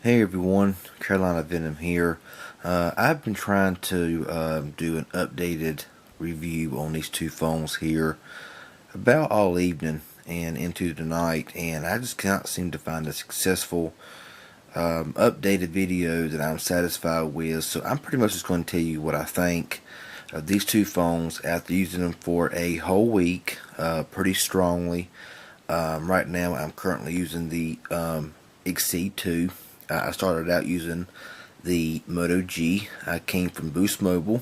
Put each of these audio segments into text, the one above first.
Hey everyone, Carolina Venom here. I've been trying to do an updated review on these two phones here about all evening and into the night, and I just cannot seem to find a successful updated video that I'm satisfied with. So I'm pretty much just going to tell you what I think of these two phones after using them for a whole week pretty strongly. Right now I'm currently using the Exceed 2. I started out using the Moto G. I came from Boost Mobile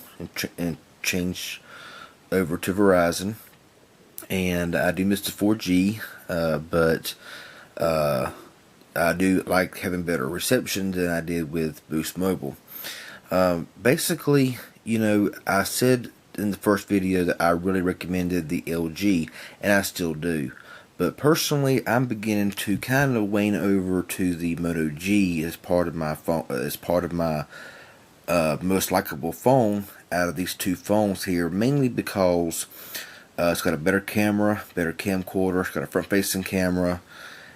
and changed over to Verizon. And I do miss the 4G, but I do like having better reception than I did with Boost Mobile. Basically, I said in the first video that I really recommended the LG, and I still do. But personally, I'm beginning to kind of wane over to the Moto G as part of my phone, as part of my most likable phone out of these two phones here. Mainly because it's got a better camera, better camcorder. It's got a front-facing camera,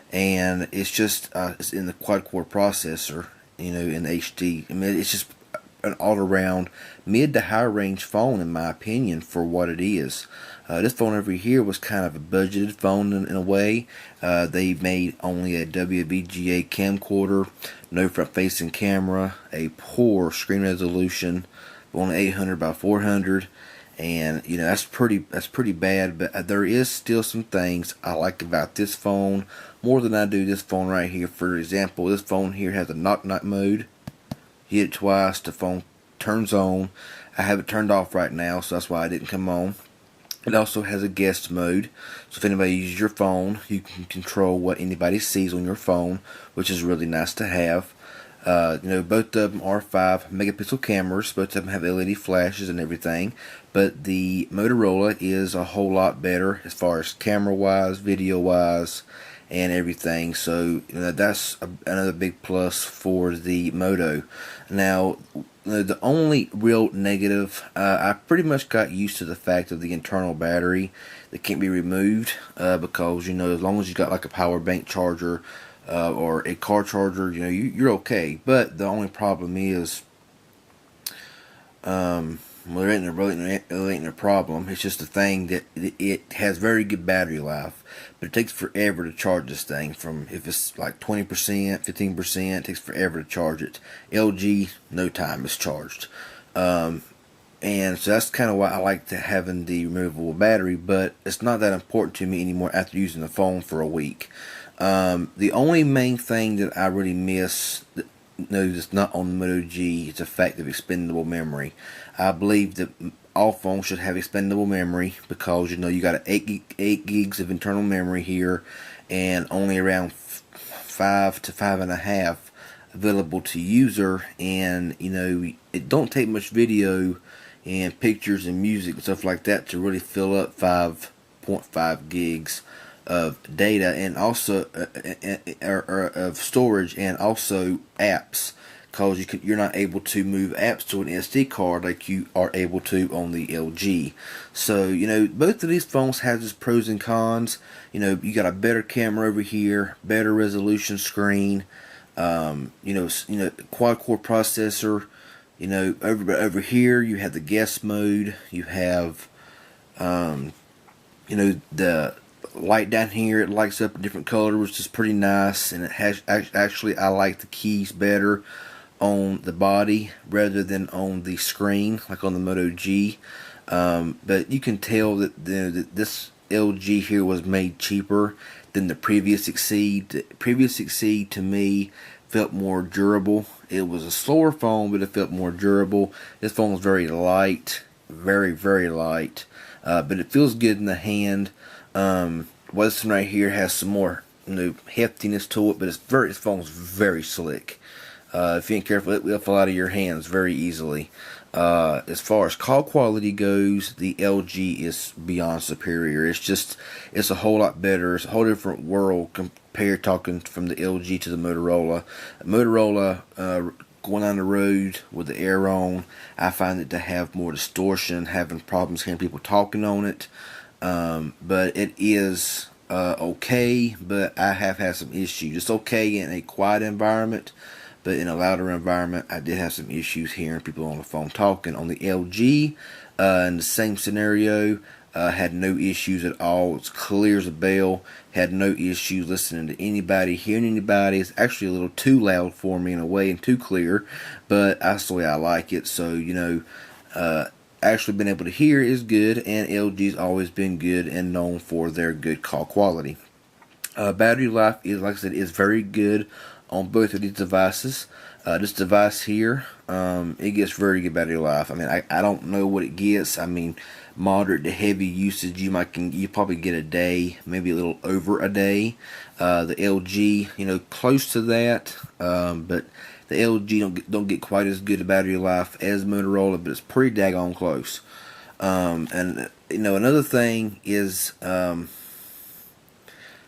and it's in the quad-core processor. In HD. I mean, it's just an all-around mid to high-range phone in my opinion for what it is. This phone over here was kind of a budgeted phone in a way. They made only a WVGA camcorder, no front-facing camera, a poor screen resolution, only 800 by 400, and that's pretty bad. But there is still some things I like about this phone more than I do this phone right here. For example, this phone here has a knock-knock mode. Hit it twice, the phone turns on. I have it turned off right now, so that's why I didn't come on. It also has a guest mode, so if anybody uses your phone, you can control what anybody sees on your phone, which is really nice to have. Both of them are 5 megapixel cameras. Both of them have LED flashes and everything, but the Motorola is a whole lot better as far as camera wise, video wise, and everything. So that's another big plus for the Moto. Now, the only real negative, I pretty much got used to the fact of the internal battery that can't be removed, because as long as you got like a power bank charger or a car charger, you're okay. But the only problem is, well, there ain't a problem. It's just a thing that it has very good battery life, but it takes forever to charge this thing. From if it's like 20%, 15%, it takes forever to charge it. LG, no time it's charged. And so that's kind of why I like having the removable battery, but it's not that important to me anymore after using the phone for a week. The only main thing that I really miss, that's not on the Moto G, is the fact of expendable memory. I believe that all phones should have expendable memory because you got 8 gigs of internal memory here, and only around 5 to 5.5 available to user. And it don't take much video and pictures and music and stuff like that to really fill up 5.5 gigs of data, and also of storage, and also apps, because you're not able to move apps to an SD card like you are able to on the LG. So both of these phones have its pros and cons. You got a better camera over here, better resolution screen, quad core processor. Over here you have the guest mode. You have the light down here, it lights up a different color, which is pretty nice. And it has actually, I like the keys better on the body rather than on the screen like on the Moto G. But you can tell that this LG here was made cheaper than the previous Exceed. The previous Exceed to me felt more durable. It was a slower phone, but it felt more durable. This phone was very light, very, very light, but it feels good in the hand. This one right here has some more heftiness to it, but this phone's very slick. If you ain't careful, it will fall out of your hands very easily. As far as call quality goes, the LG is beyond superior. It's a whole lot better. It's a whole different world compared talking from the LG to the Motorola. Going on the road with the air on, I find it to have more distortion, having problems hearing people talking on it. But it is okay, but I have had some issues. It's okay in a quiet environment, but in a louder environment, I did have some issues hearing people on the phone talking. On the LG, in the same scenario, had no issues at all. It's clear as a bell. Had no issues listening to anybody, hearing anybody. It's actually a little too loud for me in a way and too clear, but that's the way I like it. So, actually being able to hear is good, and LG's always been good and known for their good call quality. Battery life is, like I said, is very good on both of these devices. This device here, it gets very good battery life. I mean, I don't know what it gets. I mean, moderate to heavy usage, you probably get a day, maybe a little over a day. The LG, close to that, but the LG don't get quite as good a battery life as Motorola, but it's pretty daggone close. And another thing is, like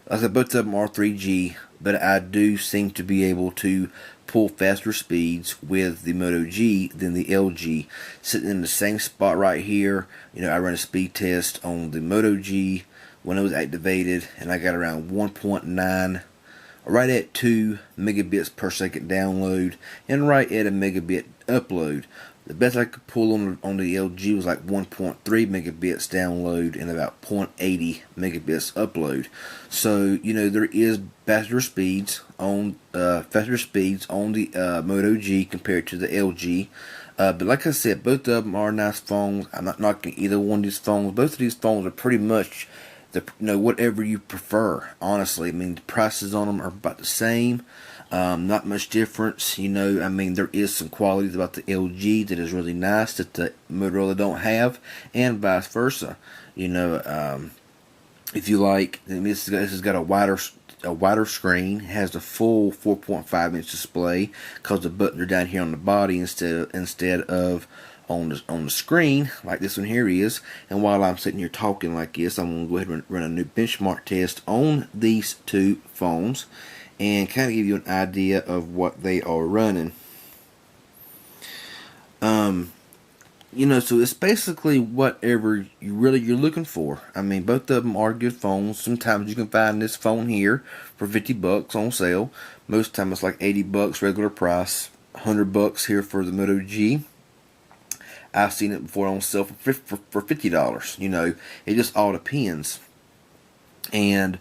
I said, both of them are 3G, but I do seem to be able to pull faster speeds with the Moto G than the LG. Sitting in the same spot right here, I ran a speed test on the Moto G when it was activated, and I got around 1.9, right at 2 megabits per second download, and right at a megabit upload. The best I could pull on the LG was like 1.3 megabits download and about 0.80 megabits upload. So there is faster speeds on the Moto G compared to the LG. But like I said, both of them are nice phones. I'm not knocking either one of these phones. Both of these phones are pretty much whatever you prefer. Honestly, I mean, the prices on them are about the same. Not much difference, I mean, there is some qualities about the LG that is really nice that the Motorola don't have, and vice versa. If you like, this has got a wider screen, has a full 4.5-inch display, because the buttons are down here on the body instead of on the screen like this one here is. And while I'm sitting here talking like this, I'm going to go ahead and run a new benchmark test on these two phones and kind of give you an idea of what they are running. So it's basically whatever you're looking for. I mean, both of them are good phones. Sometimes you can find this phone here for $50 on sale. Most time it's like $80 regular price, $100 here for the Moto G. I've seen it before on sale for $50. It just all depends. And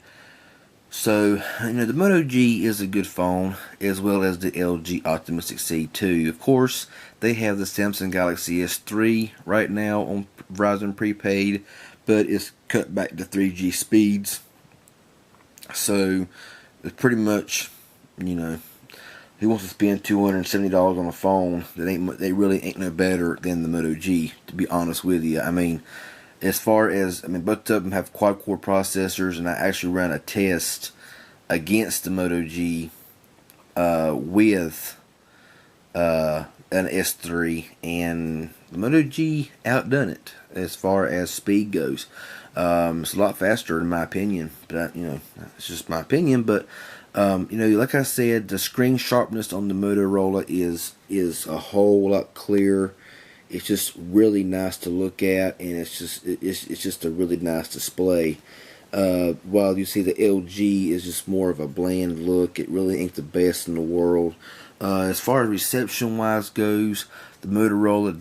so, the Moto G is a good phone, as well as the LG Optimus C2. Of course, they have the Samsung Galaxy S3 right now on Verizon prepaid, but it's cut back to 3G speeds. So, it's pretty much, who wants to spend $270 on a phone they really ain't no better than the Moto G, to be honest with you. I mean, both of them have quad-core processors, and I actually ran a test against the Moto G with an S3, and the Moto G outdone it as far as speed goes. It's a lot faster in my opinion, but it's just my opinion. But like I said, the screen sharpness on the Motorola is a whole lot clearer. It's just really nice to look at, and it's just a really nice display. While you see the LG is just more of a bland look, it really ain't the best in the world. As far as reception wise goes, the Motorola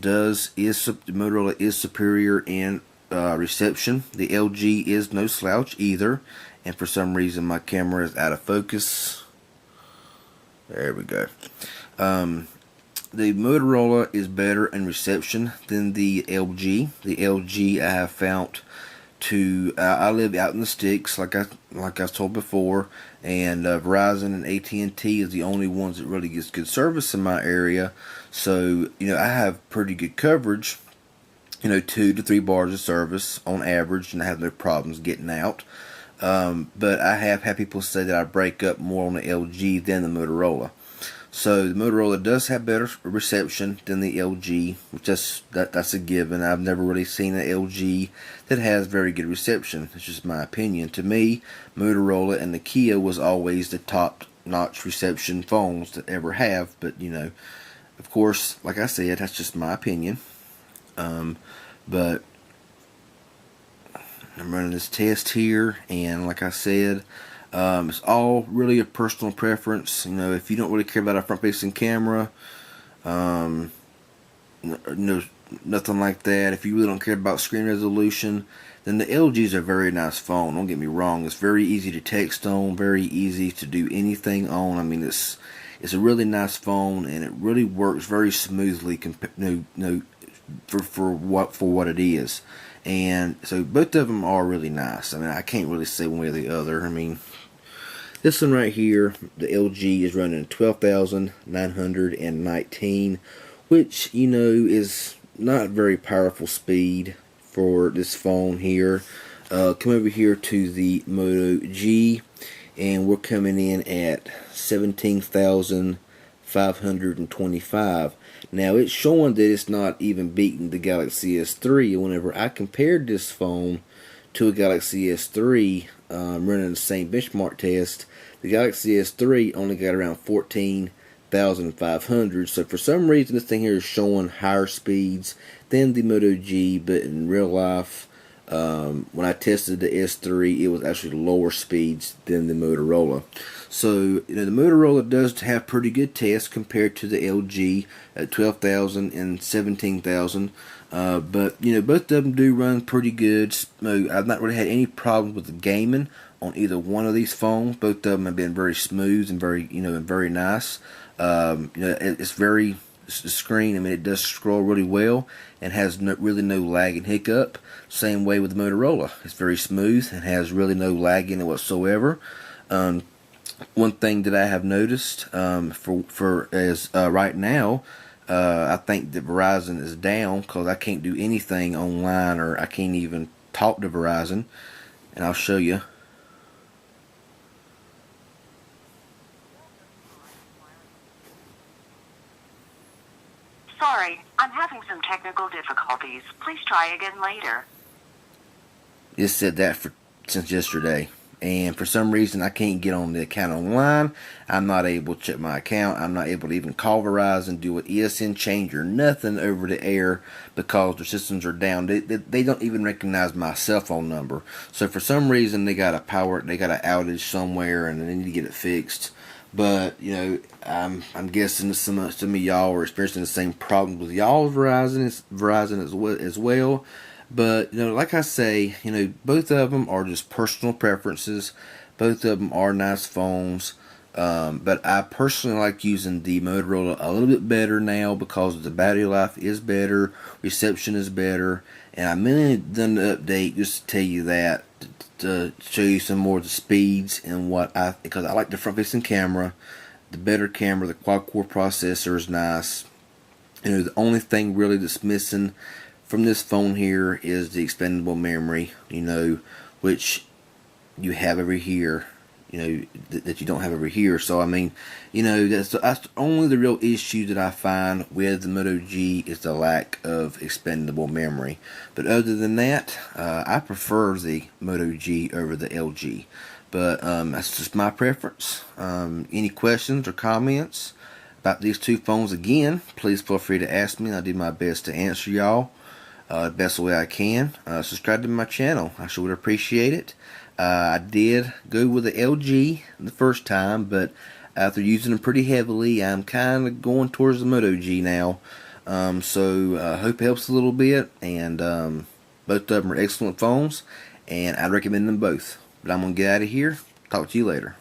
is superior in reception. The LG is no slouch either, and for some reason my camera is out of focus. There we go. The Motorola is better in reception than the LG. The LG I have found I live out in the sticks, like I told before, and Verizon and AT&T is the only ones that really gets good service in my area. So I have pretty good coverage. 2 to 3 bars of service on average, and I have no problems getting out. But I have had people say that I break up more on the LG than the Motorola. So the Motorola does have better reception than the LG, which that's a given. I've never really seen an LG that has very good reception. It's just my opinion. To me, Motorola and the Kia was always the top-notch reception phones that ever have. But of course, like I said, that's just my opinion. But I'm running this test here, and like I said, It's all really a personal preference. You know, if you don't really care about a front-facing camera, um, no, nothing like that. If you really don't care about screen resolution, then the LG is a very nice phone. Don't get me wrong; it's very easy to text on, very easy to do anything on. I mean, it's a really nice phone, and it really works very smoothly. For what it is, and so both of them are really nice. I mean, I can't really say one way or the other. I mean, this one right here, the LG is running 12,919, which, you know, is not very powerful speed for this phone here. Come over here to the Moto G, and we're coming in at 17,525. Now it's showing that it's not even beating the Galaxy S3. Whenever I compared this phone to a Galaxy S3, running the same benchmark test, the Galaxy S3 only got around 14,500. So for some reason this thing here is showing higher speeds than the Moto G, but in real life, when I tested the S3, it was actually lower speeds than the Motorola. So, you know, the Motorola does have pretty good tests compared to the LG at 12,000 and 17,000. But, you know, both of them do run pretty good. I've not really had any problems with the gaming on either one of these phones. Both of them have been very smooth and very, you know, and very nice. You know, it's very, the screen, I mean, it does scroll really well and has really no lag and hiccup. Same way with the Motorola. It's very smooth and has really no lag in it whatsoever. One thing that I have noticed right now, I think that Verizon is down because I can't do anything online, or I can't even talk to Verizon. And I'll show you. Sorry, I'm having some technical difficulties. Please try again later. It said that since yesterday. And for some reason I can't get on the account online. I'm not able to check my account. I'm not able to even call Verizon, do an ESN change or nothing over the air because their systems are down. They don't even recognize my cell phone number. So for some reason they got an outage somewhere and they need to get it fixed. But, you know, I'm guessing that some of y'all are experiencing the same problem with y'all's Verizon as well. But, you know, like I say, you know, both of them are just personal preferences. Both of them are nice phones. But I personally like using the Motorola a little bit better now because the battery life is better, reception is better, and I mainly done the update just to tell you that, to show you some more of the speeds and because I like the front-facing camera, the better camera, the quad-core processor is nice. You know, the only thing really that's missing from this phone here is the expandable memory, you know, which you have over here, you know, that you don't have over here. So I mean, you know, that's only the real issue that I find with the Moto G is the lack of expandable memory. But other than that, I prefer the Moto G over the LG. But that's just my preference. Any questions or comments about these two phones, again, please feel free to ask me. I'll do my best to answer y'all the best way I can. Subscribe to my channel. I sure would appreciate it. I did go with the LG the first time, but after using them pretty heavily, I'm kind of going towards the Moto G now. So I hope it helps a little bit. And both of them are excellent phones, and I'd recommend them both. But I'm going to get out of here. Talk to you later.